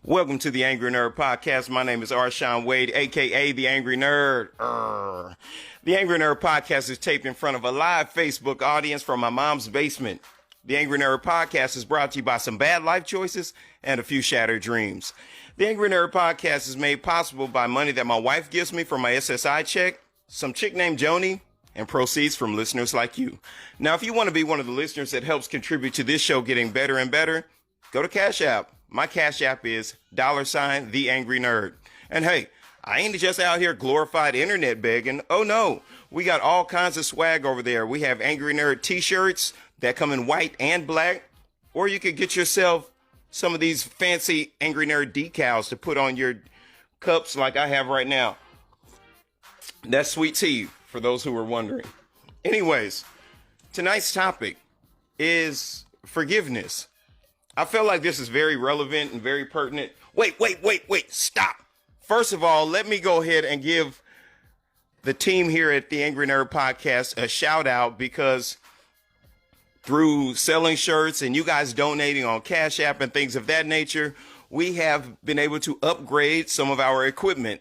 Welcome to the Angry Nerd Podcast. My name is Arshawn Wade, a.k.a. The Angry Nerd. The Angry Nerd Podcast is taped in front of a live Facebook audience from my mom's basement. The Angry Nerd Podcast is brought to you by some bad life choices and a few shattered dreams. The Angry Nerd Podcast is made possible by money that my wife gives me from my SSI check, some chick named Joni, and proceeds from listeners like you. Now, if you want to be one of the listeners that helps contribute to this show getting better and better, go to Cash App. My Cash App is $The Angry Nerd. And hey, I ain't just out here glorified internet begging. Oh no, we got all kinds of swag over there. We have Angry Nerd t-shirts that come in white and black. Or you could get yourself some of these fancy Angry Nerd decals to put on your cups like I have right now. That's sweet tea, for those who were wondering. Anyways, tonight's topic is forgiveness. I feel like this is very relevant and very pertinent. Wait, stop. First of all, let me go ahead and give the team here at the Angry Nerd Podcast a shout out, because through selling shirts and you guys donating on Cash App and things of that nature, we have been able to upgrade some of our equipment.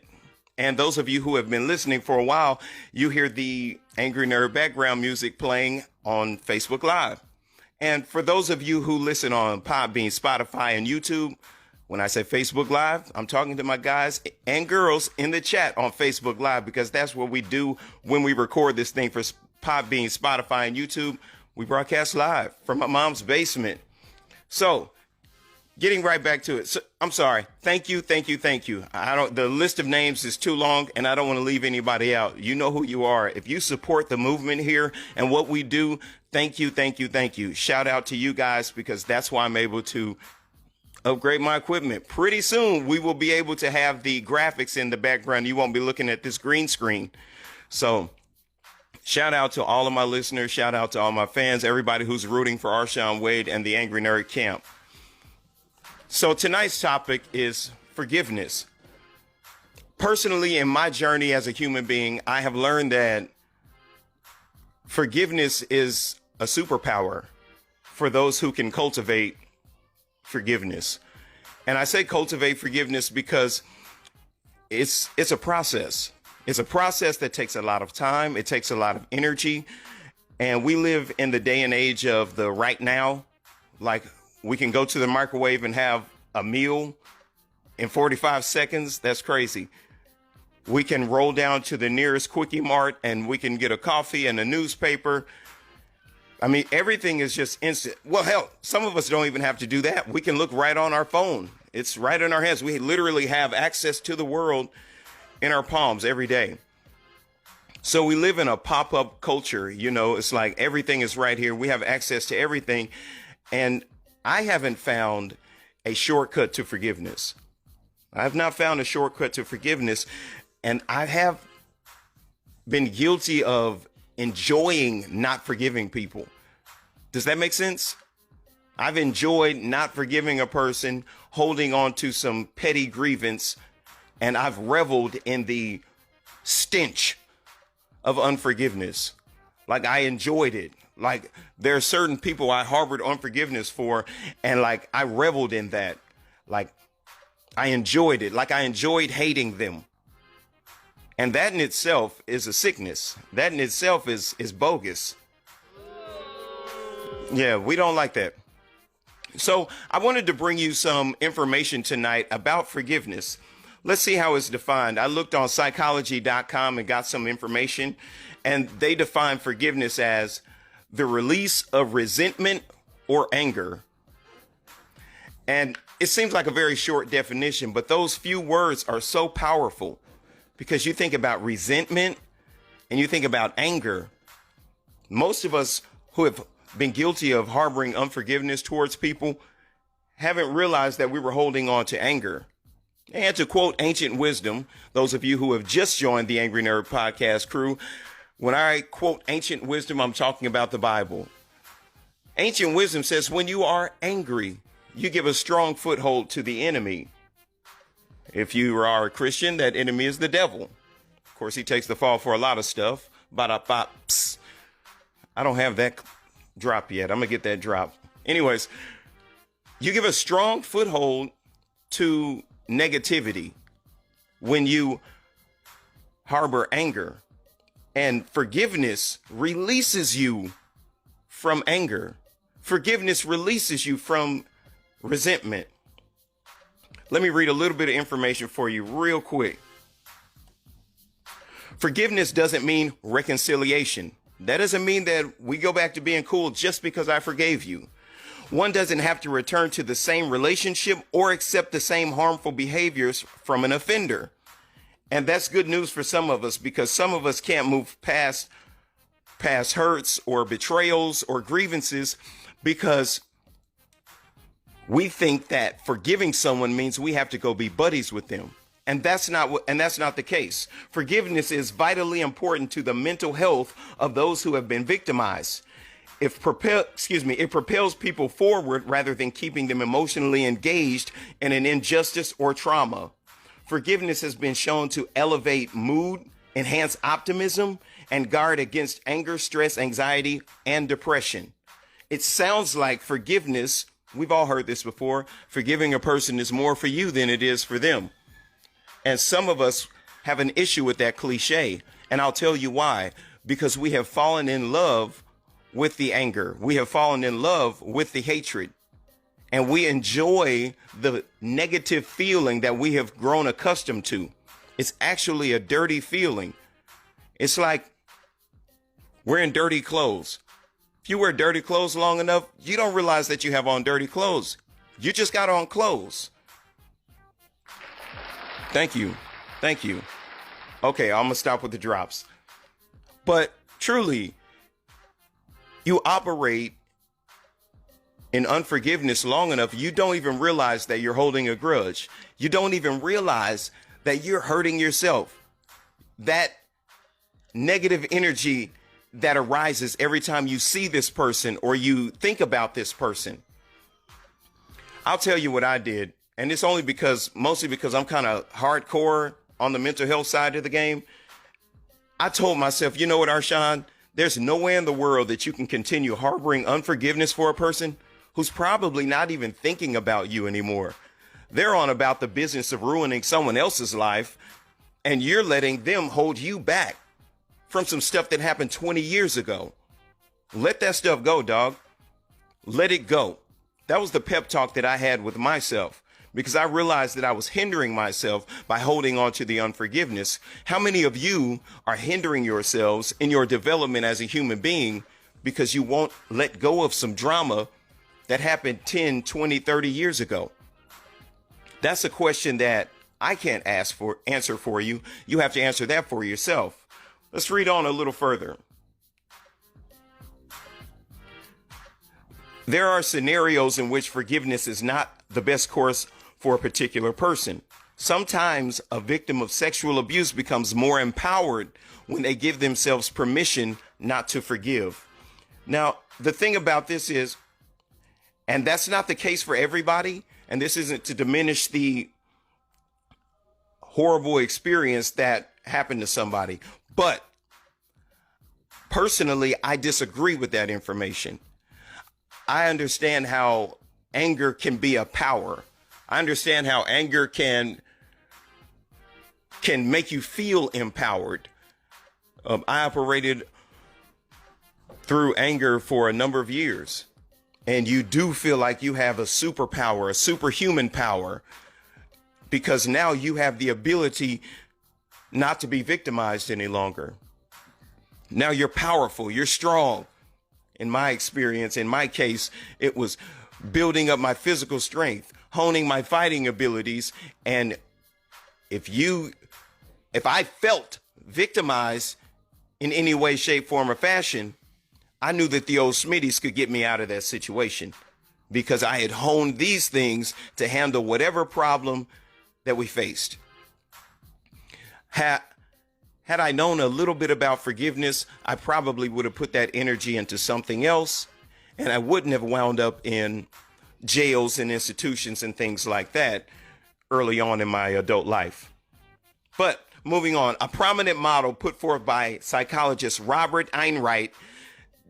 And those of you who have been listening for a while, you hear the Angry Nerd background music playing on Facebook Live. And for those of you who listen on Podbean, Spotify, and YouTube, when I say Facebook Live, I'm talking to my guys and girls in the chat on Facebook Live, because that's what we do when we record this thing for Podbean, Spotify, and YouTube. We broadcast live from my mom's basement. So, getting right back to it. So, I'm sorry. Thank you. The list of names is too long, and I don't want to leave anybody out. You know who you are. If you support the movement here and what we do, thank you. Shout out to you guys, because that's why I'm able to upgrade my equipment. Pretty soon, we will be able to have the graphics in the background. You won't be looking at this green screen. So, shout out to all of my listeners. Shout out to all my fans, everybody who's rooting for Arshawn Wade and the Angry Nerd Camp. So tonight's topic is forgiveness. Personally, in my journey as a human being, I have learned that forgiveness is a superpower for those who can cultivate forgiveness. And I say cultivate forgiveness because it's a process. It's a process that takes a lot of time. It takes a lot of energy. And we live in the day and age of the right now. Like, we can go to the microwave and have a meal in 45 seconds. That's crazy. We can roll down to the nearest Quickie Mart and we can get a coffee and a newspaper. I mean, everything is just instant. Well, hell, some of us don't even have to do that. We can look right on our phone. It's right in our hands. We literally have access to the world in our palms every day. So we live in a pop-up culture. You know, it's like everything is right here. We have access to everything. And I haven't found a shortcut to forgiveness. I have not found a shortcut to forgiveness. And I have been guilty of enjoying not forgiving people. Does that make sense? I've enjoyed not forgiving a person, holding on to some petty grievance, and I've reveled in the stench of unforgiveness. Like, I enjoyed it. Like, there are certain people I harbored unforgiveness for, and like, I reveled in that. Like, I enjoyed it. Like, I enjoyed hating them. And that in itself is a sickness. That in itself is bogus. Yeah, we don't like that. So I wanted to bring you some information tonight about forgiveness. Let's see how it's defined. I looked on psychology.com and got some information, and they define forgiveness as the release of resentment or anger. And it seems like a very short definition, but those few words are so powerful, because you think about resentment and you think about anger. Most of us who have been guilty of harboring unforgiveness towards people haven't realized that we were holding on to anger. And to quote ancient wisdom, those of you who have just joined the Angry Nerd Podcast crew, when I quote ancient wisdom, I'm talking about the Bible. Ancient wisdom says, when you are angry, you give a strong foothold to the enemy. If you are a Christian, that enemy is the devil. Of course, he takes the fall for a lot of stuff. Ba-da-ba-ps. I don't have that drop yet. I'm going to get that drop. Anyways, you give a strong foothold to negativity when you harbor anger. And forgiveness releases you from anger. Forgiveness releases you from resentment. Let me read a little bit of information for you real quick. Forgiveness doesn't mean reconciliation. That doesn't mean that we go back to being cool just because I forgave you. One doesn't have to return to the same relationship or accept the same harmful behaviors from an offender. And that's good news for some of us, because some of us can't move past hurts or betrayals or grievances because we think that forgiving someone means we have to go be buddies with them. And that's not the case. Forgiveness is vitally important to the mental health of those who have been victimized. It propels people forward rather than keeping them emotionally engaged in an injustice or trauma. Forgiveness has been shown to elevate mood, enhance optimism, and guard against anger, stress, anxiety, and depression. It sounds like forgiveness, we've all heard this before, forgiving a person is more for you than it is for them. And some of us have an issue with that cliche, and I'll tell you why. Because we have fallen in love with the anger. We have fallen in love with the hatred. And we enjoy the negative feeling that we have grown accustomed to. It's actually a dirty feeling. It's like wearing dirty clothes. If you wear dirty clothes long enough, you don't realize that you have on dirty clothes. You just got on clothes. Thank you. Thank you. Okay, I'm going to stop with the drops. But truly, you operate in unforgiveness long enough, you don't even realize that you're holding a grudge. You don't even realize that you're hurting yourself. That negative energy that arises every time you see this person or you think about this person. I'll tell you what I did. And it's mostly because I'm kind of hardcore on the mental health side of the game. I told myself, you know what, Arshawn, there's no way in the world that you can continue harboring unforgiveness for a person who's probably not even thinking about you anymore. They're on about the business of ruining someone else's life, and you're letting them hold you back from some stuff that happened 20 years ago. Let that stuff go, dog. Let it go. That was the pep talk that I had with myself, because I realized that I was hindering myself by holding on to the unforgiveness. How many of you are hindering yourselves in your development as a human being because you won't let go of some drama that happened 10, 20, 30 years ago? That's a question that I can't answer for you. You have to answer that for yourself. Let's read on a little further. There are scenarios in which forgiveness is not the best course for a particular person. Sometimes a victim of sexual abuse becomes more empowered when they give themselves permission not to forgive. Now, the thing about this is, and that's not the case for everybody, and this isn't to diminish the horrible experience that happened to somebody, but personally, I disagree with that information. I understand how anger can be a power. I understand how anger can make you feel empowered. I operated through anger for a number of years. And you do feel like you have a superpower, a superhuman power, because now you have the ability not to be victimized any longer. Now you're powerful, you're strong. In my experience, in my case, it was building up my physical strength, honing my fighting abilities. And if I felt victimized in any way, shape, form, or fashion, I knew that the old Smitties could get me out of that situation because I had honed these things to handle whatever problem that we faced. Had I known a little bit about forgiveness, I probably would have put that energy into something else, and I wouldn't have wound up in jails and institutions and things like that early on in my adult life. But moving on, a prominent model put forth by psychologist Robert Einright,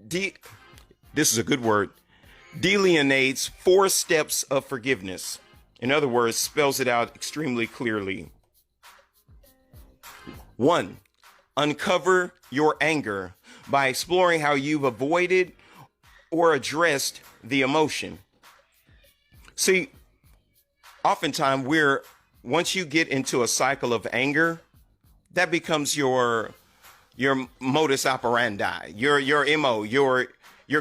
this is a good word, delineates 4 steps of forgiveness. In other words, spells it out extremely clearly. 1. Uncover your anger by exploring how you've avoided or addressed the emotion. See, oftentimes once you get into a cycle of anger, that becomes your modus operandi, your MO, your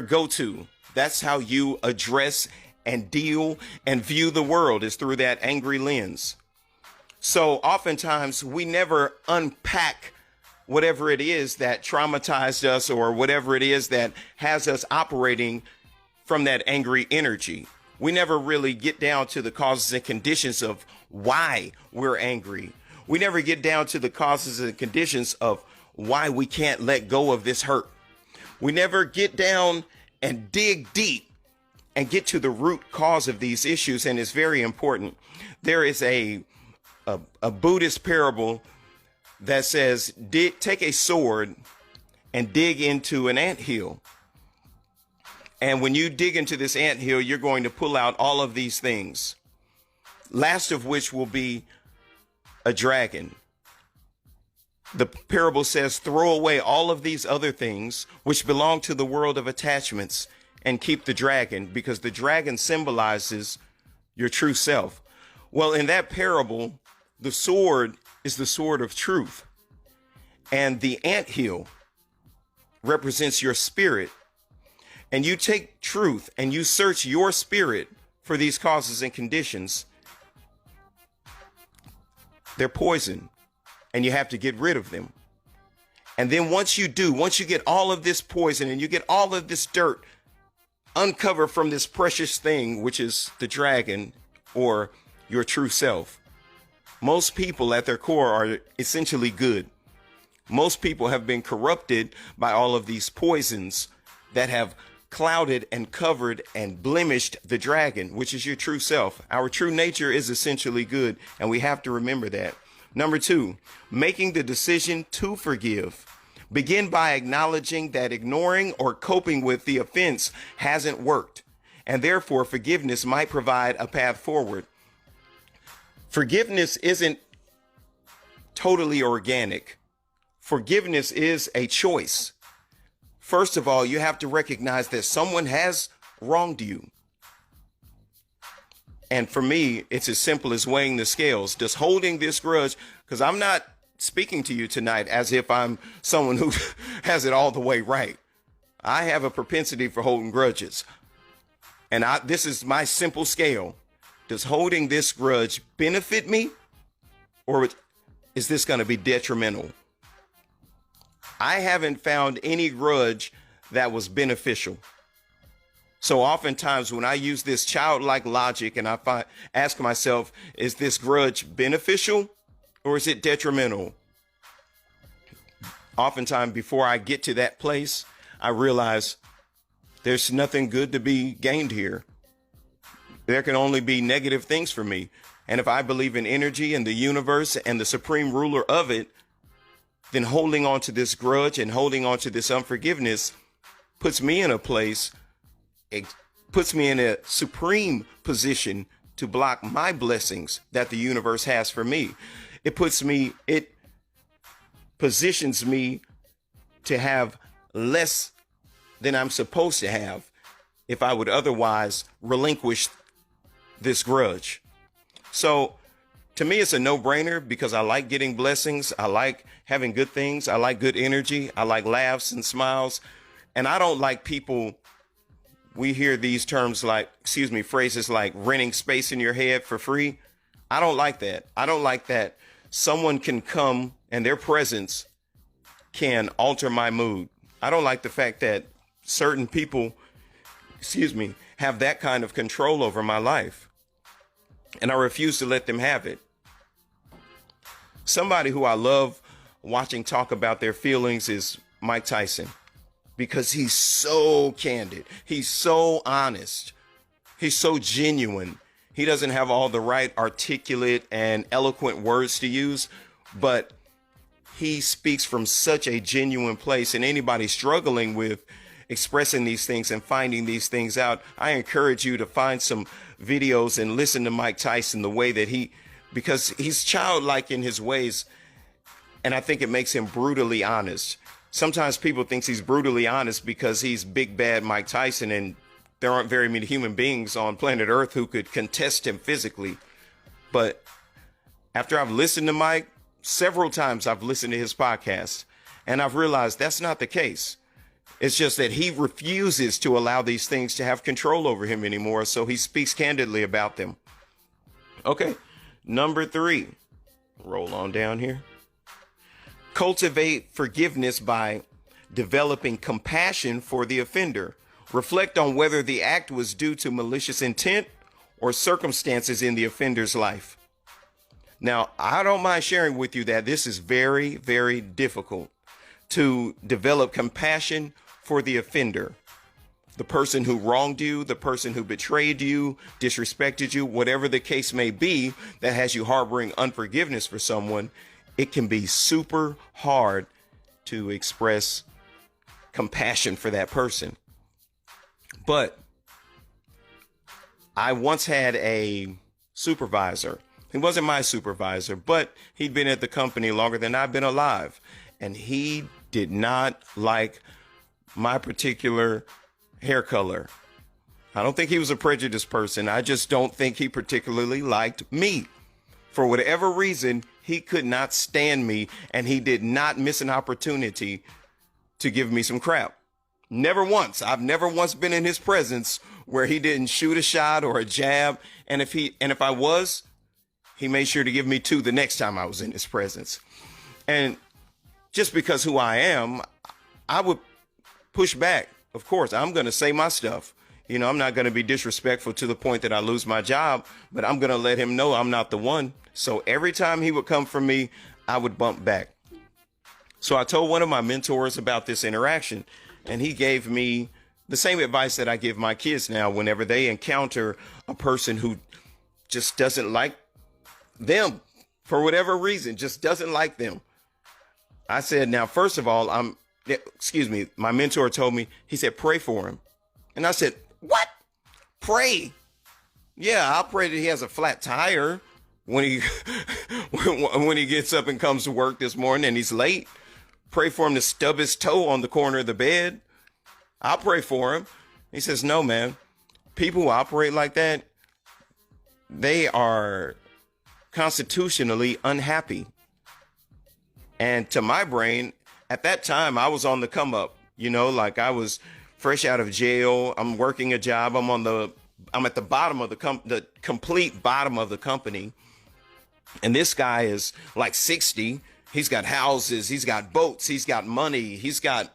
go-to. That's how you address and deal and view the world, is through that angry lens. So oftentimes we never unpack whatever it is that traumatized us or whatever it is that has us operating from that angry energy. We never really get down to the causes and conditions of why we're angry. We never get down to the causes and conditions of why we can't let go of this hurt. We never get down and dig deep and get to the root cause of these issues. And it's very important. There is a Buddhist parable that says, take a sword and dig into an anthill. And when you dig into this anthill, you're going to pull out all of these things, last of which will be a dragon. The parable says, throw away all of these other things which belong to the world of attachments and keep the dragon, because the dragon symbolizes your true self. Well, in that parable, the sword is the sword of truth, and the anthill represents your spirit. And you take truth and you search your spirit for these causes and conditions. They're poison, and you have to get rid of them. And then once you get all of this poison and you get all of this dirt uncovered from this precious thing, which is the dragon or your true self. Most people at their core are essentially good. Most people have been corrupted by all of these poisons that have clouded and covered and blemished the dragon, which is your true self. Our true nature is essentially good, and we have to remember that. Number 2, making the decision to forgive. Begin by acknowledging that ignoring or coping with the offense hasn't worked, and therefore forgiveness might provide a path forward. Forgiveness isn't totally organic. Forgiveness is a choice. First of all, you have to recognize that someone has wronged you. And for me, it's as simple as weighing the scales. Just holding this grudge, because I'm not speaking to you tonight as if I'm someone who has it all the way right. I have a propensity for holding grudges. And this is my simple scale. Does holding this grudge benefit me, or is this going to be detrimental? I haven't found any grudge that was beneficial. So oftentimes when I use this childlike logic and ask myself, is this grudge beneficial or is it detrimental? Oftentimes before I get to that place, I realize there's nothing good to be gained here. There can only be negative things for me. And if I believe in energy and the universe and the supreme ruler of it, then holding on to this grudge and holding on to this unforgiveness puts me in a place, it puts me in a supreme position to block my blessings that the universe has for me. It positions me to have less than I'm supposed to have if I would otherwise relinquish this grudge. So to me, it's a no-brainer because I like getting blessings. I like having good things. I like good energy. I like laughs and smiles. And I don't like people, we hear these terms phrases like renting space in your head for free. I don't like that. I don't like that someone can come and their presence can alter my mood. I don't like the fact that certain people, have that kind of control over my life. And I refuse to let them have it. Somebody who I love watching talk about their feelings is Mike Tyson, because he's so candid. He's so honest. He's so genuine. He doesn't have all the right articulate and eloquent words to use, but he speaks from such a genuine place. And anybody struggling with expressing these things and finding these things out, I encourage you to find some videos and listen to Mike Tyson, the way that because he's childlike in his ways. And I think it makes him brutally honest. Sometimes people think he's brutally honest because he's big bad Mike Tyson, and there aren't very many human beings on planet Earth who could contest him physically. But after I've listened to Mike, several times I've listened to his podcast, and I've realized that's not the case. It's just that he refuses to allow these things to have control over him anymore, so he speaks candidly about them. Okay, number 3. Roll on down here. Cultivate forgiveness by developing compassion for the offender. Reflect on whether the act was due to malicious intent or circumstances in the offender's life. Now, I don't mind sharing with you that this is very, very difficult to develop compassion for the offender. The person who wronged you, the person who betrayed you, disrespected you, whatever the case may be that has you harboring unforgiveness for someone, it can be super hard to express compassion for that person. But I once had a supervisor. He wasn't my supervisor, but he'd been at the company longer than I've been alive. And he did not like my particular hair color. I don't think he was a prejudiced person. I just don't think he particularly liked me. For whatever reason, he could not stand me, and he did not miss an opportunity to give me some crap. Never once. I've never once been in his presence where he didn't shoot a shot or a jab. And if I was, he made sure to give me 2 the next time I was in his presence. And just because who I am, I would push back. Of course, I'm going to say my stuff. I'm not going to be disrespectful to the point that I lose my job, but I'm going to let him know I'm not the one. So every time he would come for me, I would bump back. So I told one of my mentors about this interaction, and he gave me the same advice that I give my kids now whenever they encounter a person who just doesn't like them for whatever reason, just doesn't like them. I said, now, first of all, my mentor told me, he said, pray for him. And I said, what? Pray? Yeah, I'll pray that he has a flat tire when he gets up and comes to work this morning and he's late. Pray for him to stub his toe on the corner of the bed. I'll pray for him. He says, no, man. People who operate like that, they are constitutionally unhappy. And to my brain, at that time, I was on the come up, like I was fresh out of jail. I'm working a job. I'm at the bottom of the complete bottom of the company. And this guy is like 60. He's got houses. He's got boats. He's got money. He's got,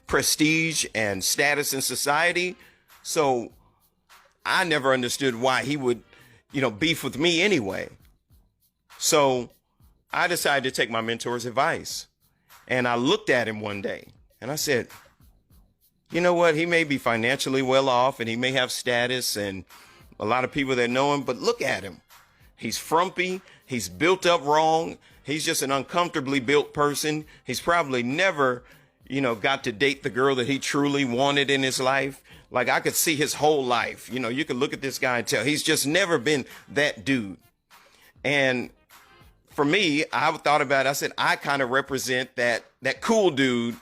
prestige and status in society. So I never understood why he would, beef with me anyway. So I decided to take my mentor's advice. And I looked at him one day and I said, you know what? He may be financially well off and he may have status and a lot of people that know him, but look at him. He's frumpy. He's built up wrong. He's just an uncomfortably built person. He's probably never, got to date the girl that he truly wanted in his life. Like I could see his whole life. You could look at this guy and tell he's just never been that dude. And for me, I thought about it. I said, I kind of represent that cool dude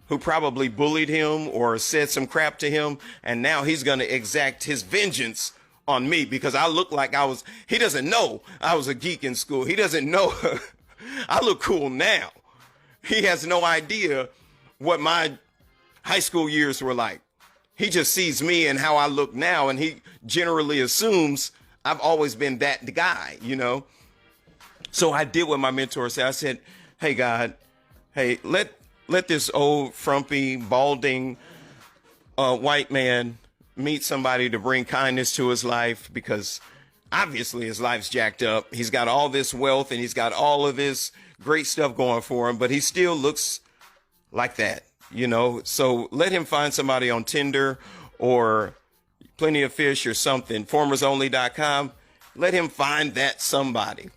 who probably bullied him or said some crap to him. And now he's going to exact his vengeance on me because I look like he doesn't know I was a geek in school. He doesn't know I look cool now. He has no idea what my high school years were like. He just sees me and how I look now. And he generally assumes I've always been that guy, So I did what my mentor said. I said, hey, God, let this old, frumpy, balding white man meet somebody to bring kindness to his life because obviously his life's jacked up. He's got all this wealth and he's got all of this great stuff going for him, but he still looks like that, So let him find somebody on Tinder or Plenty of Fish or something, formersonly.com. Let him find that somebody.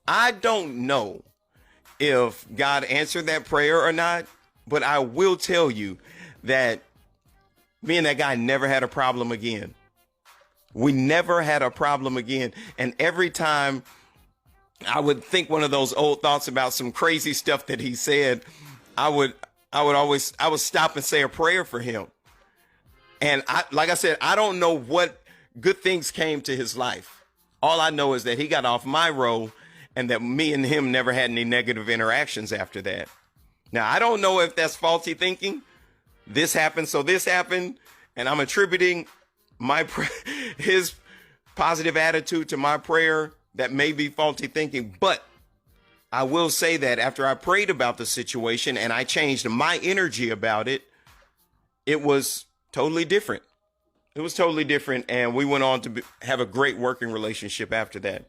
I don't know if God answered that prayer or not, but I will tell you that me and that guy never had a problem again. We never had a problem again. And every time I would think one of those old thoughts about some crazy stuff that he said, I would stop and say a prayer for him. And like I said, I don't know what good things came to his life. All I know is that he got off my road and that me and him never had any negative interactions after that. Now, I don't know if that's faulty thinking. This happened, so this happened. And I'm attributing his positive attitude to my prayer. That may be faulty thinking. But I will say that after I prayed about the situation and I changed my energy about it, it was totally different. It was totally different. And we went on to have a great working relationship after that.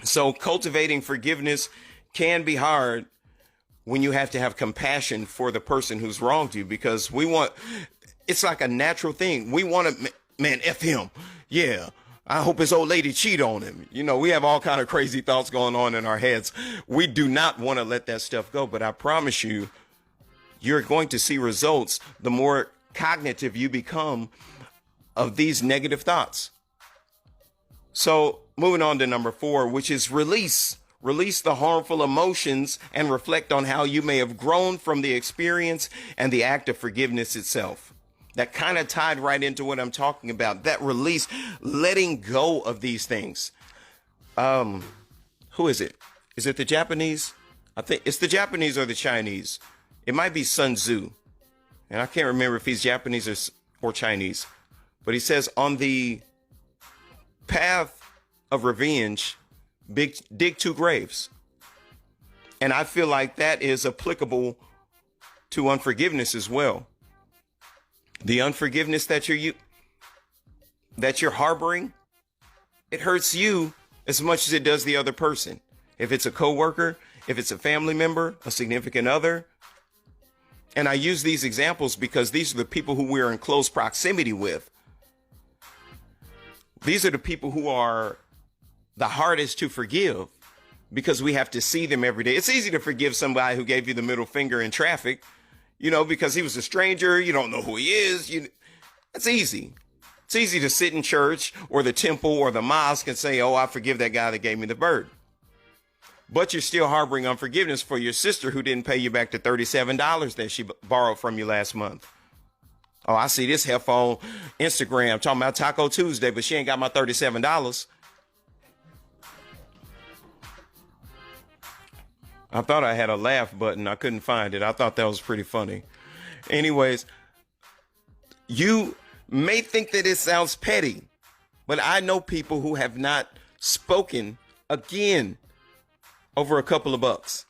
So cultivating forgiveness can be hard when you have to have compassion for the person who's wronged you, because it's like a natural thing. We want to, man, F him. Yeah. I hope his old lady cheat on him. You know, we have all kind of crazy thoughts going on in our heads. We do not want to let that stuff go. But I promise you, you're going to see results the more cognitive you become of these negative thoughts. So moving on to number 4, which is release. Release the harmful emotions and reflect on how you may have grown from the experience and the act of forgiveness itself. That kind of tied right into what I'm talking about. That release, letting go of these things. Who is it? Is it the Japanese? I think it's the Japanese or the Chinese. It might be Sun Tzu. And I can't remember if he's Japanese or Chinese. But he says, on the path of revenge, dig 2 graves. And I feel like that is applicable to unforgiveness as well. The unforgiveness that you're harboring, it hurts you as much as it does the other person. If it's a coworker, if it's a family member, a significant other. And I use these examples because these are the people who we're in close proximity with. These are the people who are the hardest to forgive because we have to see them every day. It's easy to forgive somebody who gave you the middle finger in traffic, because he was a stranger. You don't know who he is. That's easy. It's easy to sit in church or the temple or the mosque and say, oh, I forgive that guy that gave me the bird. But you're still harboring unforgiveness for your sister who didn't pay you back the $37 that she borrowed from you last month. Oh, I see this heifer on Instagram talking about Taco Tuesday, but she ain't got my $37. I thought I had a laugh button. I couldn't find it. I thought that was pretty funny. Anyways, you may think that it sounds petty, but I know people who have not spoken again over a couple of bucks.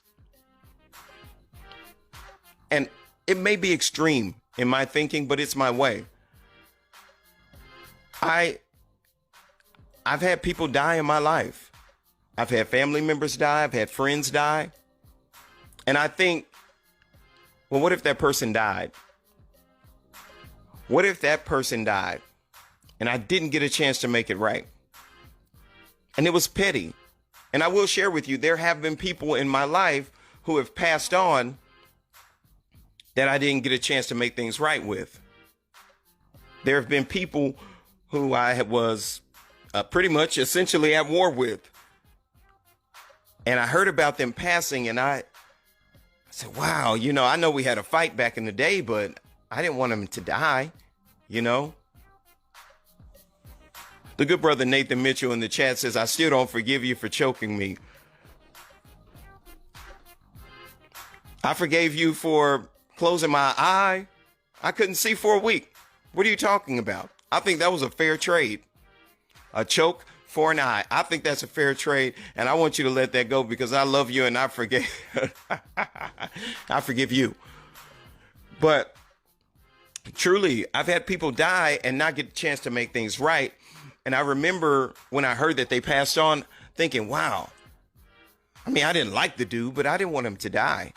And it may be extreme in my thinking, but it's my way. I've had people die in my life. I've had family members die. I've had friends die. And I think, well, what if that person died? What if that person died and I didn't get a chance to make it right? And it was petty. And I will share with you, there have been people in my life who have passed on that I didn't get a chance to make things right with. There have been people who I was pretty much essentially at war with. And I heard about them passing and I said, wow, I know we had a fight back in the day, but I didn't want him to die, The good brother Nathan Mitchell in the chat says, I still don't forgive you for choking me. I forgave you for closing my eye. I couldn't see for a week. What are you talking about? I think that was a fair trade. A choke for an eye. I think that's a fair trade. And I want you to let that go because I love you and I forgive you. But truly, I've had people die and not get a chance to make things right. And I remember when I heard that they passed on thinking, wow, I didn't like the dude, but I didn't want him to die.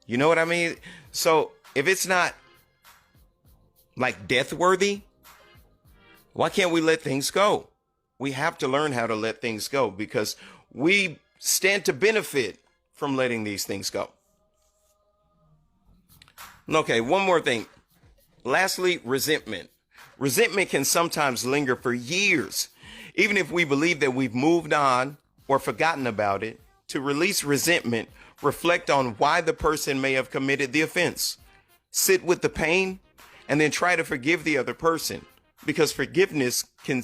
You know what I mean? So if it's not like death worthy, why can't we let things go? We have to learn how to let things go because we stand to benefit from letting these things go. Okay, one more thing. Lastly, resentment. Resentment can sometimes linger for years, even if we believe that we've moved on or forgotten about it. To release resentment, reflect on why the person may have committed the offense. Sit with the pain and then try to forgive the other person, because forgiveness can,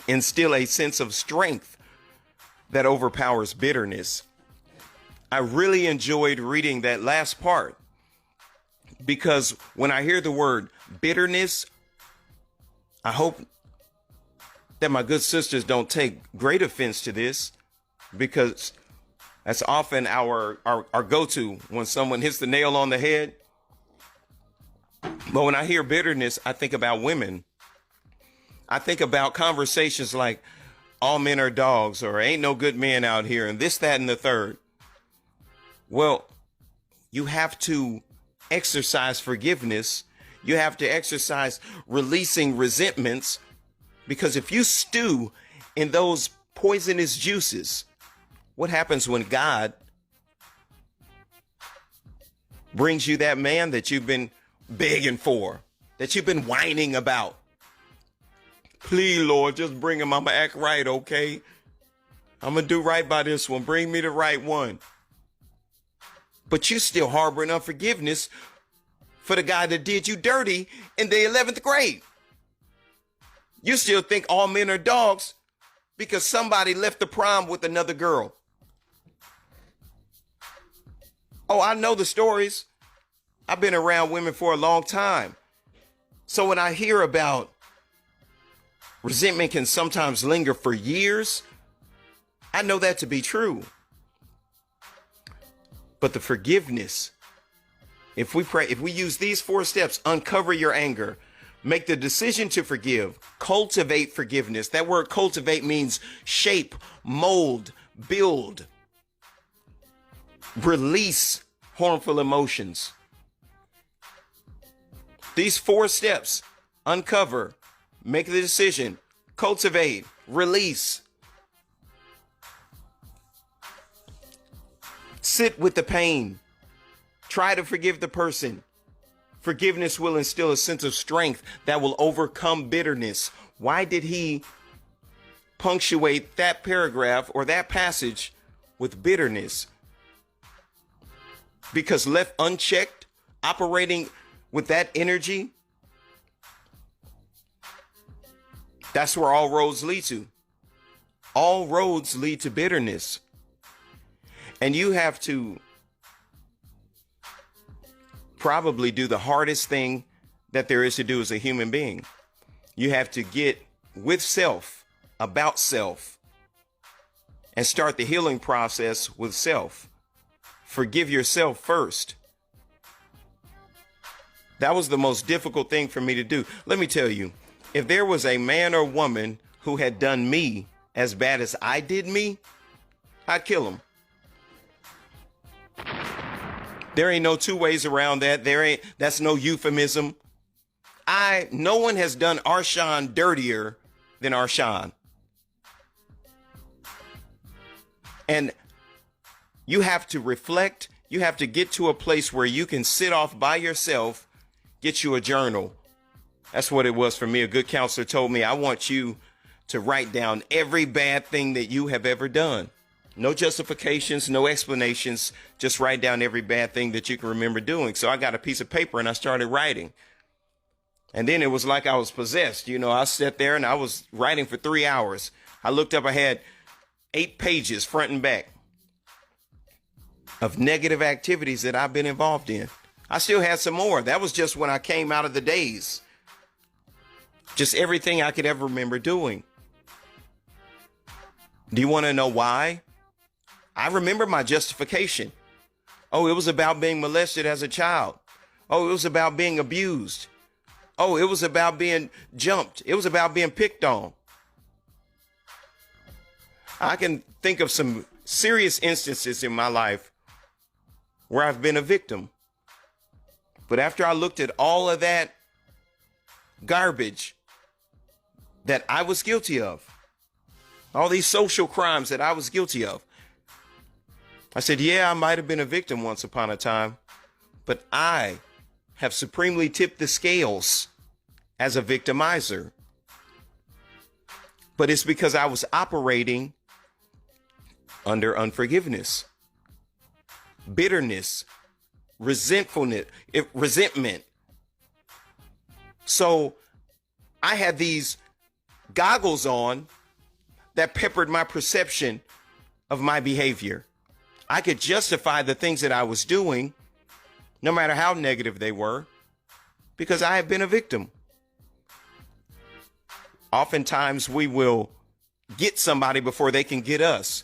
instill a sense of strength that overpowers bitterness. I really enjoyed reading that last part, because when I hear the word bitterness, I hope that my good sisters don't take great offense to this, because that's often our go-to when someone hits the nail on the head. But when I hear bitterness, I think about women. I think about conversations like all men are dogs, or ain't no good men out here, and this, that, and the third. Well, you have to exercise forgiveness. You have to exercise releasing resentments, because if you stew in those poisonous juices, what happens when God brings you that man that you've been begging for, that you've been whining about? Please, Lord, just bring him. I'm going to act right, okay? I'm going to do right by this one. Bring me the right one. But you still harboring unforgiveness for the guy that did you dirty in the 11th grade. You still think all men are dogs because somebody left the prom with another girl. Oh, I know the stories. I've been around women for a long time. So when I hear about resentment can sometimes linger for years, I know that to be true. But the forgiveness, if we use these 4 steps: uncover your anger, make the decision to forgive, cultivate forgiveness. That word cultivate means shape, mold, build, release harmful emotions. These 4 steps: uncover, make the decision, cultivate, release. Sit with the pain. Try to forgive the person. Forgiveness will instill a sense of strength that will overcome bitterness. Why did he punctuate that paragraph or that passage with bitterness? Because left unchecked, operating with that energy, that's where all roads lead to. All roads lead to bitterness. And you have to probably do the hardest thing that there is to do as a human being. You have to get with self, about self, and start the healing process with self. Forgive yourself first. That was the most difficult thing for me to do. Let me tell you, if there was a man or woman who had done me as bad as I did me, I'd kill him. There ain't no 2 ways around that. That's no euphemism. No one has done Arshawn dirtier than Arshawn. And you have to reflect. You have to get to a place where you can sit off by yourself, get you a journal. That's what it was for me. A good counselor told me, I want you to write down every bad thing that you have ever done. No justifications, no explanations. Just write down every bad thing that you can remember doing. So I got a piece of paper and I started writing. And then it was like I was possessed. You know, I sat there and I was writing for 3 hours. I looked up, I had 8 pages front and back of negative activities that I've been involved in. I still had some more. That was just when I came out of the daze. Just everything I could ever remember doing. Do you want to know why? I remember my justification. Oh, it was about being molested as a child. Oh, it was about being abused. Oh, it was about being jumped. It was about being picked on. I can think of some serious instances in my life where I've been a victim. But after I looked at all of that garbage that I was guilty of, all these social crimes that I was guilty of, I said, yeah, I might have been a victim once upon a time, but I have supremely tipped the scales as a victimizer. But it's because I was operating under unforgiveness, bitterness, resentment. So I had these goggles on that peppered my perception of my behavior. I could justify the things that I was doing, no matter how negative they were, because I have been a victim. Oftentimes we will get somebody before they can get us.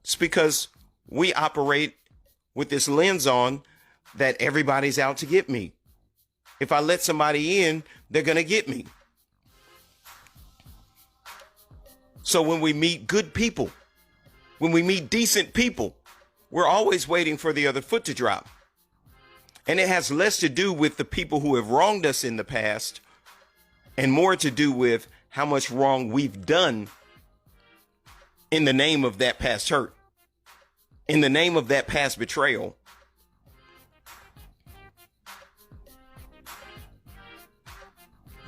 It's because we operate with this lens on that everybody's out to get me. If I let somebody in, they're going to get me. So when we meet good people, when we meet decent people, we're always waiting for the other foot to drop. And it has less to do with the people who have wronged us in the past and more to do with how much wrong we've done in the name of that past hurt, in the name of that past betrayal.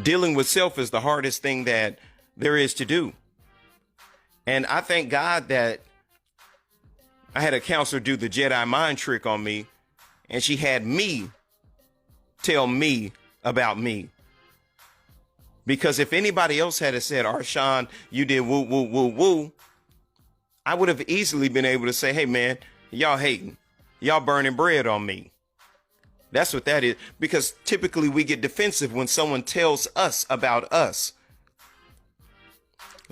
Dealing with self is the hardest thing that there is to do. And I thank God that I had a counselor do the Jedi mind trick on me, and she had me tell me about me. Because if anybody else had said, Arshawn, you did woo, woo, woo, woo, I would have easily been able to say, hey, man, y'all hating. Y'all burning bread on me. That's what that is. Because typically we get defensive when someone tells us about us.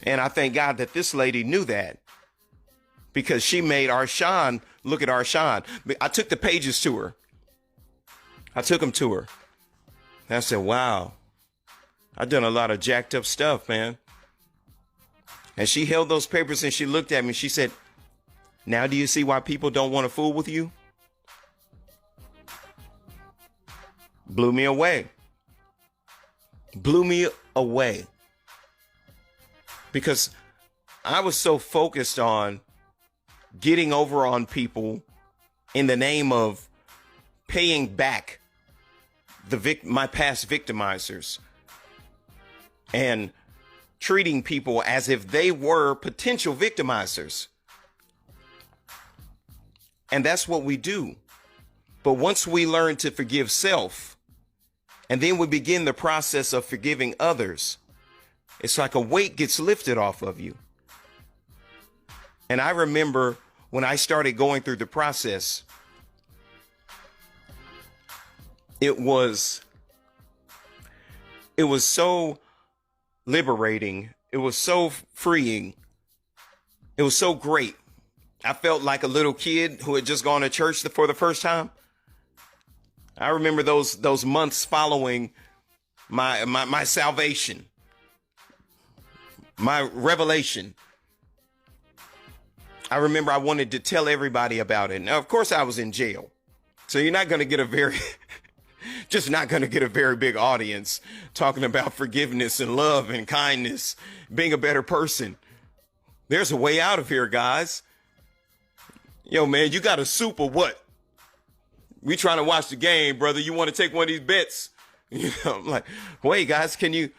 And I thank God that this lady knew that, because she made Arshawn look at Arshawn. I took the pages to her. I took them to her. And I said, wow, I've done a lot of jacked up stuff, man. And she held those papers and she looked at me. She said, now do you see why people don't want to fool with you? Blew me away. Blew me away. Because I was so focused on getting over on people in the name of paying back my past victimizers and treating people as if they were potential victimizers. And that's what we do. But once we learn to forgive self, and then we begin the process of forgiving others, it's like a weight gets lifted off of you. And I remember when I started going through the process, it was so liberating. It was so freeing. It was so great. I felt like a little kid who had just gone to church for the first time. I remember those months following my salvation, my revelation. I remember I wanted to tell everybody about it. Now, of course, I was in jail. So you're not going to get a very big audience talking about forgiveness and love and kindness, being a better person. There's a way out of here, guys. Yo, man, you got a soup or what? We trying to watch the game, brother. You want to take one of these bets? You know, I'm like, wait, guys, can you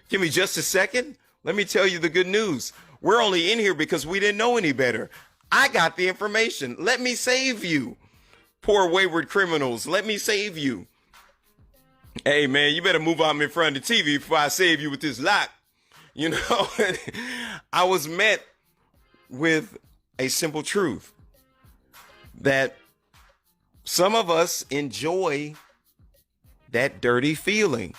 give me just a second? Let me tell you the good news. We're only in here because we didn't know any better. I got the information. Let me save you. Poor wayward criminals. Let me save you. Hey, man, you better move out in front of the TV before I save you with this lock. You know, I was met with a simple truth that some of us enjoy that dirty feeling.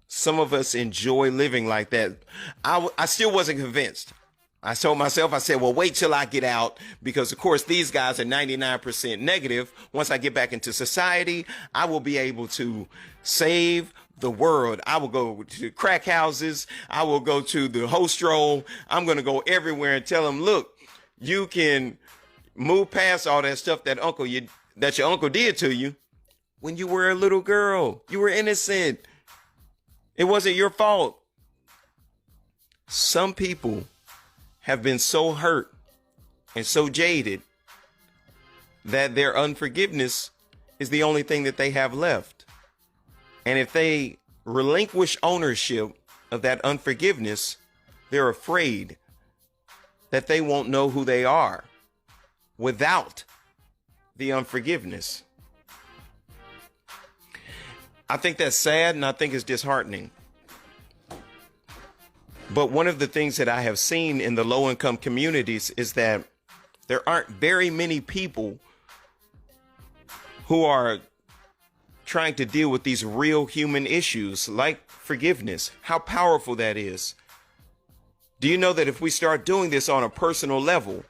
Some of us enjoy living like that. I still wasn't convinced. I told myself, I said, well, wait till I get out, because, of course, these guys are 99% negative. Once I get back into society, I will be able to save the world. I will go to crack houses. I will go to the host roll. I'm going to go everywhere and tell them, look, you can move past all that stuff that your uncle did to you when you were a little girl. You were innocent. It wasn't your fault. Some people have been so hurt and so jaded that their unforgiveness is the only thing that they have left. And if they relinquish ownership of that unforgiveness, they're afraid that they won't know who they are without the unforgiveness. I think that's sad, and I think it's disheartening. But one of the things that I have seen in the low-income communities is that there aren't very many people who are trying to deal with these real human issues like forgiveness, how powerful that is. Do you know that if we start doing this on a personal level,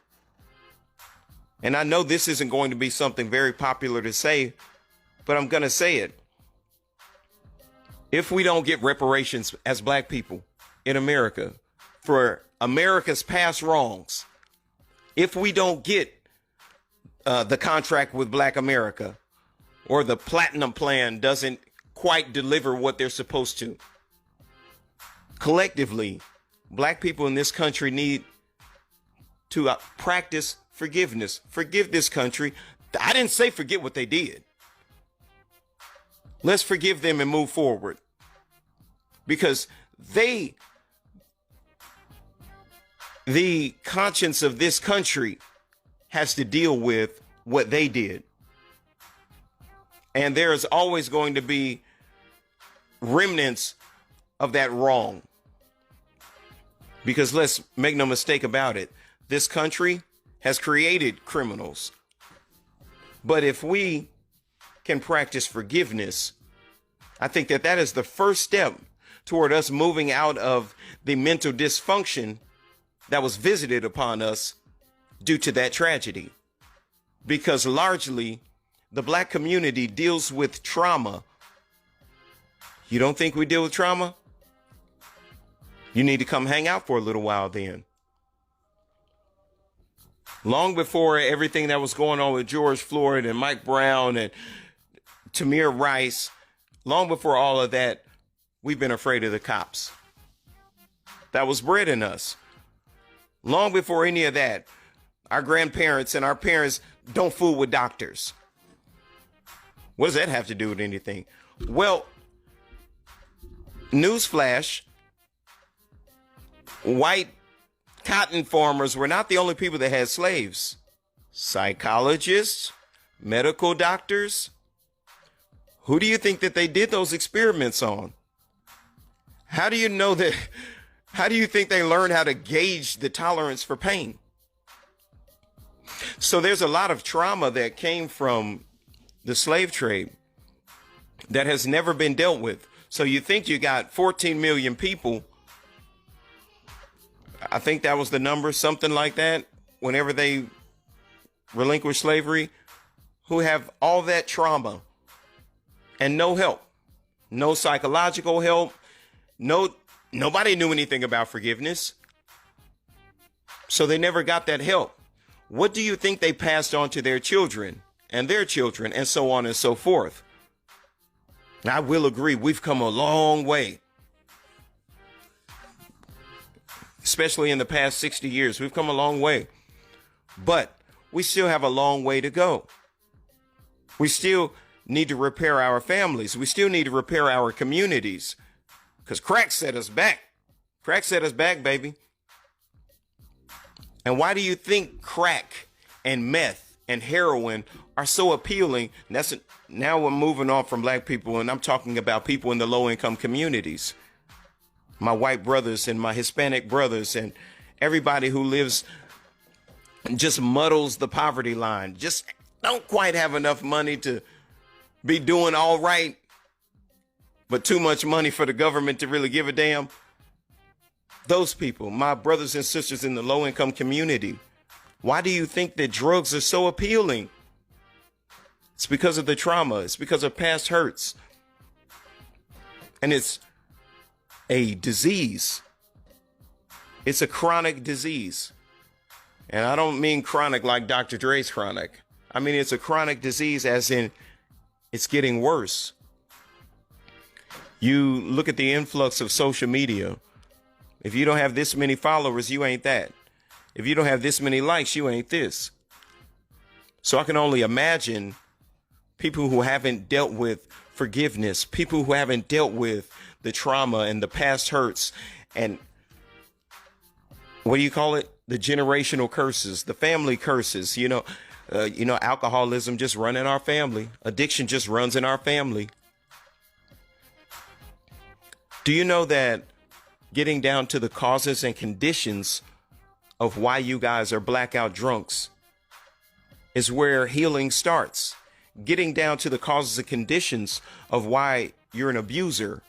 and I know this isn't going to be something very popular to say, but I'm going to say it. If we don't get reparations as black people in America for America's past wrongs, if we don't get the contract with Black America, or the platinum plan doesn't quite deliver what they're supposed to, collectively, black people in this country need to practice forgiveness. Forgive this country. I didn't say forget what they did. Let's forgive them and move forward, because the conscience of this country has to deal with what they did. And there is always going to be remnants of that wrong. Because let's make no mistake about it, this country has created criminals. But if we can practice forgiveness, I think that that is the first step toward us moving out of the mental dysfunction that was visited upon us due to that tragedy. Because largely, the black community deals with trauma. You don't think we deal with trauma? You need to come hang out for a little while then. Long before everything that was going on with George Floyd and Mike Brown and Tamir Rice, long before all of that, we've been afraid of the cops. That was bred in us. Long before any of that, our grandparents and our parents don't fool with doctors. What does that have to do with anything? Well, newsflash, white cotton farmers were not the only people that had slaves. Psychologists, medical doctors. Who do you think that they did those experiments on? How do you know that? How do you think they learned how to gauge the tolerance for pain? So there's a lot of trauma that came from the slave trade that has never been dealt with. So you think you got 14 million people. I think that was the number, something like that, whenever they relinquished slavery, who have all that trauma and no help, no psychological help. Nobody knew anything about forgiveness. So they never got that help. What do you think they passed on to their children and their children and so on and so forth? I will agree, we've come a long way. Especially in the past 60 years, we've come a long way. But we still have a long way to go. We still need to repair our families. We still need to repair our communities. Because crack set us back. Crack set us back, baby. And why do you think crack and meth and heroin are so appealing? Now we're moving on from black people, and I'm talking about people in the low-income communities. My white brothers and my Hispanic brothers and everybody who lives, just muddles the poverty line. Just don't quite have enough money to be doing all right, but too much money for the government to really give a damn. Those people, my brothers and sisters in the low-income community, why do you think that drugs are so appealing? It's because of the trauma. It's because of past hurts. And it's a disease. It's a chronic disease. And I don't mean chronic like Dr. Dre's chronic. I mean, it's a chronic disease as in it's getting worse. You look at the influx of social media. If you don't have this many followers, you ain't that. If you don't have this many likes, you ain't this. So I can only imagine people who haven't dealt with forgiveness, people who haven't dealt with the trauma and the past hurts and what do you call it? The generational curses, the family curses, alcoholism just run in our family. Addiction just runs in our family. Do you know that getting down to the causes and conditions of why you guys are blackout drunks is where healing starts? Getting down to the causes and conditions of why you're an abuser.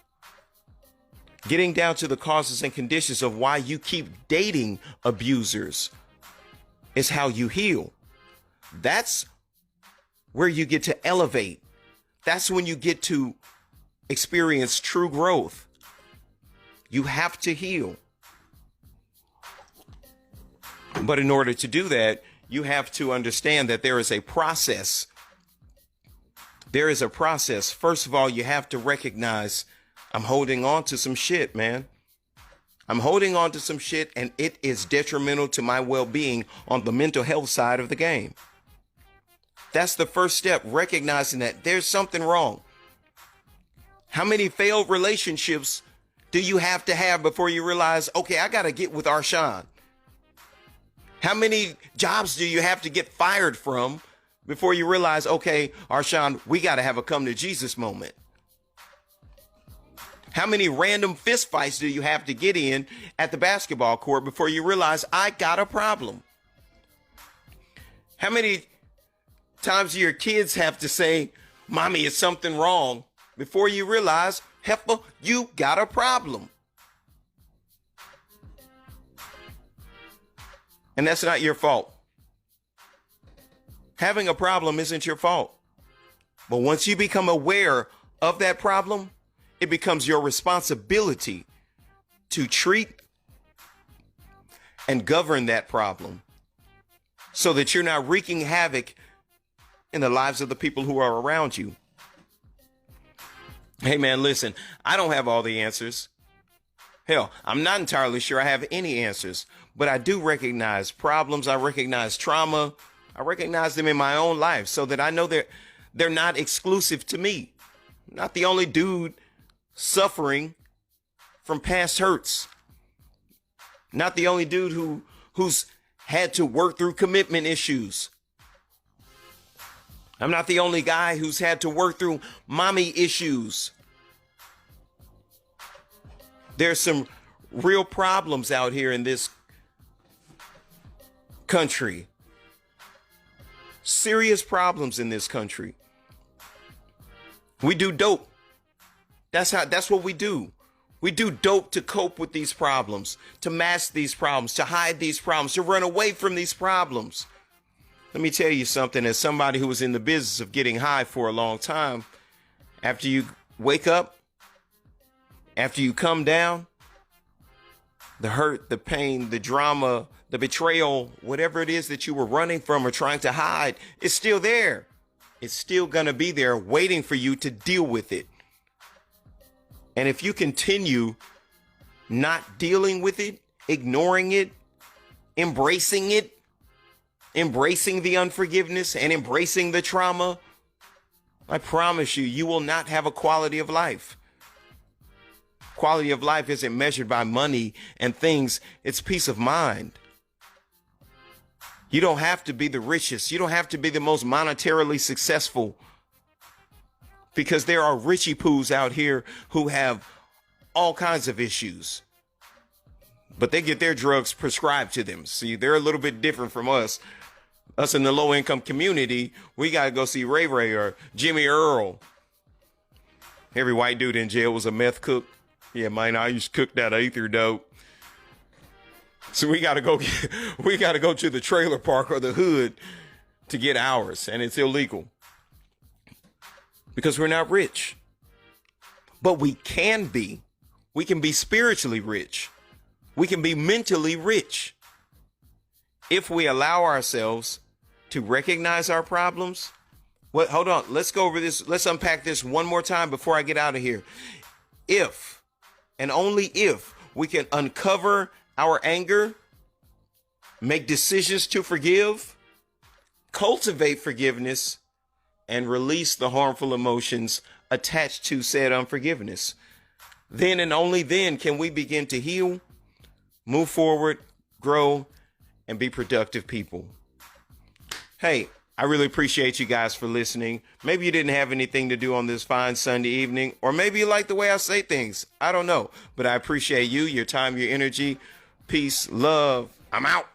Getting down to the causes and conditions of why you keep dating abusers is how you heal. That's where you get to elevate. That's when you get to experience true growth. You have to heal. But in order to do that, you have to understand that there is a process. There is a process. First of all, you have to recognize I'm holding on to some shit, man. I'm holding on to some shit, and it is detrimental to my well-being on the mental health side of the game. That's the first step, recognizing that there's something wrong. How many failed relationships do you have to have before you realize, okay, I got to get with Arshawn? How many jobs do you have to get fired from before you realize, okay, Arshawn, we got to have a come to Jesus moment? How many random fist fights do you have to get in at the basketball court before you realize I got a problem? How many times do your kids have to say, Mommy, is something wrong, before you realize, Heifer, you got a problem? And that's not your fault. Having a problem isn't your fault. But once you become aware of that problem, it becomes your responsibility to treat and govern that problem so that you're not wreaking havoc in the lives of the people who are around you. Hey, man, listen, I don't have all the answers. Hell, I'm not entirely sure I have any answers, but I do recognize problems. I recognize trauma. I recognize them in my own life so that I know they're not exclusive to me. I'm not the only dude suffering from past hurts. Not the only dude who's had to work through commitment issues. I'm not the only guy who's had to work through mommy issues. There's some real problems out here in this country. Serious problems in this country. We do dope. That's what we do. We do dope to cope with these problems, to mask these problems, to hide these problems, to run away from these problems. Let me tell you something, as somebody who was in the business of getting high for a long time, after you wake up, after you come down, the hurt, the pain, the drama, the betrayal, whatever it is that you were running from or trying to hide, it's still there. It's still going to be there waiting for you to deal with it. And if you continue not dealing with it, ignoring it, embracing the unforgiveness and embracing the trauma, I promise you, you will not have a quality of life. Quality of life isn't measured by money and things. It's peace of mind. You don't have to be the richest. You don't have to be the most monetarily successful, because there are Richie Poos out here who have all kinds of issues, but they get their drugs prescribed to them. See, they're a little bit different from us. Us in the low income community, we got to go see Ray Ray or Jimmy Earl. Every white dude in jail was a meth cook. Yeah, man, I used to cook that ether dope. So we got to go to the trailer park or the hood to get ours, and it's illegal because we're not rich. But we can be. We can be spiritually rich. We can be mentally rich if we allow ourselves to recognize our problems. Well, hold on. Let's go over this. Let's unpack this one more time before I get out of here. If, and only if, we can uncover our anger, make decisions to forgive, cultivate forgiveness, and release the harmful emotions attached to said unforgiveness. Then and only then can we begin to heal, move forward, grow, and be productive people. Hey, I really appreciate you guys for listening. Maybe you didn't have anything to do on this fine Sunday evening, or maybe you like the way I say things. I don't know, but I appreciate you, your time, your energy. Peace, love. I'm out.